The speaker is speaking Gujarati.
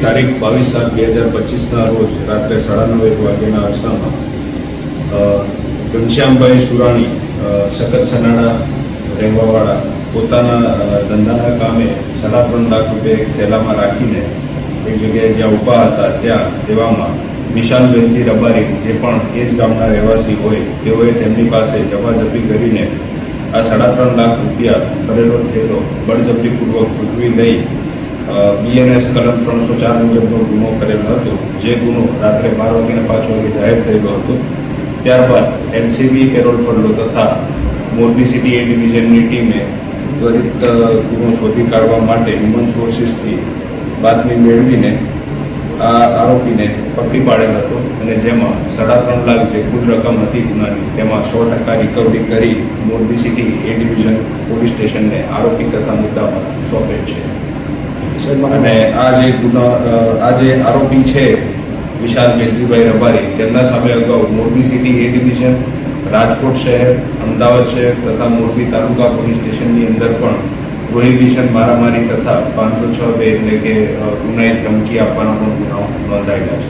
તારીખ 22/7/2025ના રોજ રાત્રે 9:30 વાગ્યાના અરસામાં ઘનશ્યામભાઈ સુરાણી સખત સનાડા રહેવાવાળા પોતાના ધંધાના કામે 3.5 લાખ રૂપિયા એક થેલામાં રાખીને એક જગ્યાએ જ્યાં ઊભા હતા ત્યાં તેવામાં વિશાલ વેલજી રબારી જે પણ એ જ ગામના રહેવાસી હોય તેઓએ તેમની પાસે ઝપાઝપી કરીને આ 3.5 લાખ રૂપિયા કરેલો થયેલો બળજબરીપૂર્વક ચૂકવી લઈ BNS કલમ 304 મુજબનો ગુનો કરેલો હતો, જે ગુનો રાત્રે 12 વાગ્યાને 5 વાગે જાહેર થયેલો હતો. ત્યારબાદ LCB પેરોલ ફંડો તથા મોરબી સિટી એ ડિવિઝનની ટીમે ત્વરિત ગુનો શોધી કાઢવા માટે હ્યુમન સોર્સિસથી બાતમી મેળવીને આ આરોપીને પકડી પાડેલ હતો અને જેમાં 3.5 લાખ જે કુલ રકમ હતી ગુનાની તેમાં 100% રિકવરી કરી મોરબી સિટી એ ડિવિઝન પોલીસ સ્ટેશનને આરોપી તથા મુદ્દામાં સોંપેલ છે. અને આ જે આરોપી છે વિશાલ વેલજીભાઈ રબારી, તેમના સામે અગાઉ મોરબી સિટી એ ડિવિઝન, રાજકોટ શહેર, અમદાવાદ શહેર તથા મોરબી તાલુકા પોલીસ સ્ટેશનની અંદર પણ પ્રોહિબિશન, મારામારી તથા 506(2) એટલે કે ગુનાહિત ધમકી આપવાના પણ ગુનાઓ નોંધાયેલા છે.